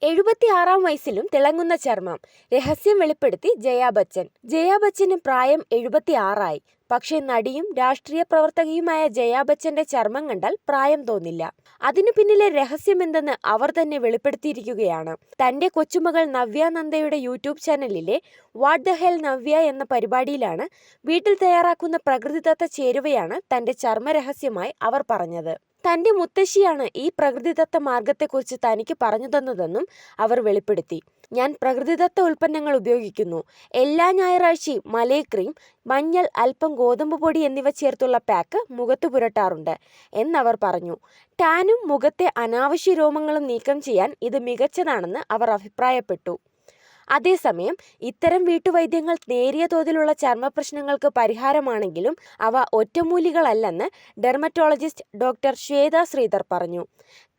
76-ാം വയസ്സിലും തിളങ്ങുന്ന ചർമ്മം. രഹസ്യം വെളിപ്പെടുത്തി ജയാ ബച്ചൻ. ജയാ ബച്ചന് പ്രായം 76 പക്ഷേ നടിയും രാഷ്ട്രീയ പ്രവർത്തകയുമായ ജയാ ബച്ചന്റെ ചർമ്മം കണ്ടാൽ പ്രായം തോന്നില്ല. അതിനു പിന്നിലെ രഹസ്യമെന്തെന്ന് അവർ തന്നെ വെളിപ്പെടുത്തിയിരിക്കുകയാണ്. തന്റെ കൊച്ചുമകൾ നവ്യ നന്ദയുടെ യൂട്യൂബ് ചാനലിലെ വാട്ട് ദ ഹെൽ നവ്യ എന്ന പരിപാടിയിലാണ് വീട്ടിൽ തയ്യാറാക്കുന്ന പ്രകൃതിദത്ത ചേരുവയാണ് തന്റെ ചർമ്മരഹസ്യമായി അവർ പറഞ്ഞത്. തന്റെ മുത്തശ്ശിയാണ് ഈ പ്രകൃതിദത്ത മാർഗത്തെക്കുറിച്ച് തനിക്ക് പറഞ്ഞു തന്നതെന്നും അവർ വെളിപ്പെടുത്തി. ഞാൻ പ്രകൃതിദത്ത ഉൽപ്പന്നങ്ങൾ ഉപയോഗിക്കുന്നു. എല്ലാ ഞായറാഴ്ചയും മലേ ക്രീം, മഞ്ഞൾ, അല്പം ഗോതമ്പ് പൊടി എന്നിവ ചേർത്തുള്ള പാക്ക് മുഖത്ത് പുരട്ടാറുണ്ട് എന്നവർ പറഞ്ഞു. ടാനും മുഖത്തെ അനാവശ്യ രോമങ്ങളും നീക്കം ചെയ്യാൻ ഇത് മികച്ചതാണെന്ന് അവർ അഭിപ്രായപ്പെട്ടു. അതേസമയം ഇത്തരം വീട്ടുവൈദ്യങ്ങൾ നേരിയ തോതിലുള്ള ചർമ്മപ്രശ്നങ്ങൾക്ക് പരിഹാരമാണെങ്കിലും അവ ഒറ്റമൂലികളല്ലെന്ന് ഡെർമറ്റോളജിസ്റ്റ് ഡോക്ടർ ശ്വേത ശ്രീധർ പറഞ്ഞു.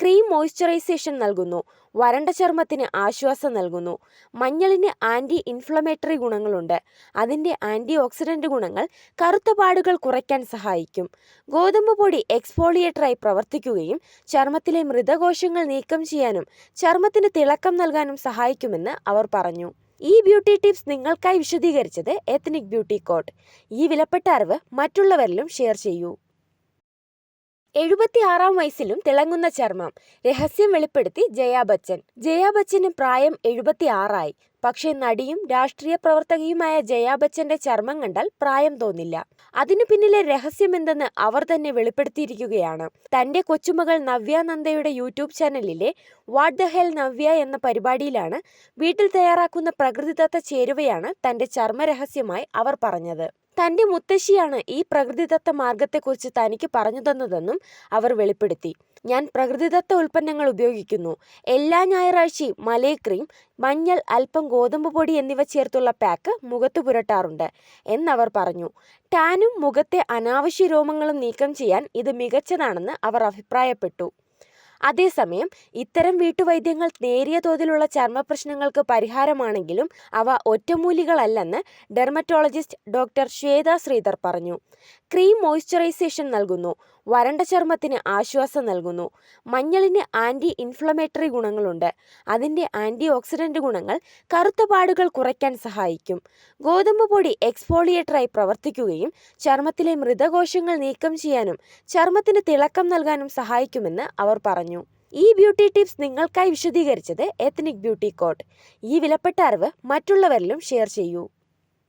ക്രീം മോയ്സ്ചറൈസേഷൻ നൽകുന്നു. വരണ്ട ചർമ്മത്തിന് ആശ്വാസം നൽകുന്നു. മഞ്ഞളിന് ആന്റി ഇൻഫ്ലമേറ്ററി ഗുണങ്ങളുണ്ട്. അതിൻ്റെ ആന്റി ഓക്സിഡന്റ് ഗുണങ്ങൾ കറുത്ത പാടുകൾ കുറയ്ക്കാൻ സഹായിക്കും. ഗോതമ്പ് പൊടി എക്സ്ഫോളിയേറ്ററായി പ്രവർത്തിക്കുകയും ചർമ്മത്തിലെ മൃതകോശങ്ങൾ നീക്കം ചെയ്യാനും ചർമ്മത്തിന് തിളക്കം നൽകാനും സഹായിക്കുമെന്ന് അവർ പറഞ്ഞു. ഈ ബ്യൂട്ടി ടിപ്സ് നിങ്ങൾക്കായി വിശദീകരിച്ചത് എത്നിക് ബ്യൂട്ടി കോട്ട്. ഈ വിലപ്പെട്ട അറിവ് മറ്റുള്ളവരിലും ഷെയർ ചെയ്യൂ. 76-ാം വയസ്സിലും തിളങ്ങുന്ന ചർമ്മം. രഹസ്യം വെളിപ്പെടുത്തി ജയാ ബച്ചൻ. ജയാ ബച്ചന് പ്രായം 76 പക്ഷേ നടിയും രാഷ്ട്രീയ പ്രവർത്തകയുമായ ജയാ ബച്ചന്റെ ചർമ്മം കണ്ടാൽ പ്രായം തോന്നില്ല. അതിനു പിന്നിലെ രഹസ്യമെന്തെന്ന് അവർ തന്നെ വെളിപ്പെടുത്തിയിരിക്കുകയാണ്. തന്റെ കൊച്ചുമകൾ നവ്യ നന്ദയുടെ യൂട്യൂബ് ചാനലിലെ വാട്ട് ദ ഹെൽ നവ്യ എന്ന പരിപാടിയിലാണ് വീട്ടിൽ തയ്യാറാക്കുന്ന പ്രകൃതിദത്ത ചേരുവയാണ് തന്റെ ചർമ്മരഹസ്യമായി അവർ പറഞ്ഞത്. തന്റെ മുത്തശ്ശിയാണ് ഈ പ്രകൃതിദത്ത മാർഗത്തെക്കുറിച്ച് തനിക്ക് പറഞ്ഞു തന്നതെന്നും അവർ വെളിപ്പെടുത്തി. ഞാൻ പ്രകൃതിദത്ത ഉൽപ്പന്നങ്ങൾ ഉപയോഗിക്കുന്നു. എല്ലാ ഞായറാഴ്ചയും മലേ ക്രീം, മഞ്ഞൾ, അല്പം ഗോതമ്പ് പൊടി എന്നിവ ചേർത്തുള്ള പാക്ക് മുഖത്ത് പുരട്ടാറുണ്ട് എന്നവർ പറഞ്ഞു. ടാനും മുഖത്തെ അനാവശ്യ രോമങ്ങളും നീക്കം ചെയ്യാൻ ഇത് മികച്ചതാണെന്ന് അവർ അഭിപ്രായപ്പെട്ടു. അതേസമയം ഇത്തരം വീട്ടുവൈദ്യങ്ങൾ നേരിയ തോതിലുള്ള ചർമ്മപ്രശ്നങ്ങൾക്ക് പരിഹാരമാണെങ്കിലും അവ ഒറ്റമൂലികളല്ലെന്ന് ഡെർമറ്റോളജിസ്റ്റ് ഡോക്ടർ ശ്വേത ശ്രീധർ പറഞ്ഞു. ക്രീം മോയ്സ്ചറൈസേഷൻ നൽകുന്നു. വരണ്ട ചർമ്മത്തിന് ആശ്വാസം നൽകുന്നു. മഞ്ഞളിന് ആന്റി ഇൻഫ്ലമേറ്ററി ഗുണങ്ങളുണ്ട്. അതിൻ്റെ ആന്റി ഓക്സിഡന്റ് ഗുണങ്ങൾ കറുത്ത പാടുകൾ കുറയ്ക്കാൻ സഹായിക്കും. ഗോതമ്പ് പൊടി എക്സ്ഫോളിയേറ്ററായി പ്രവർത്തിക്കുകയും ചർമ്മത്തിലെ മൃതകോശങ്ങൾ നീക്കം ചെയ്യാനും ചർമ്മത്തിന് തിളക്കം നൽകാനും സഹായിക്കുമെന്ന് അവർ പറഞ്ഞു. ഈ ബ്യൂട്ടി ടിപ്സ് നിങ്ങൾക്കായി വിശദീകരിച്ചത് എത്നിക് ബ്യൂട്ടി കോട്ട്. ഈ വിലപ്പെട്ട അറിവ് മറ്റുള്ളവരിലും ഷെയർ ചെയ്യൂ.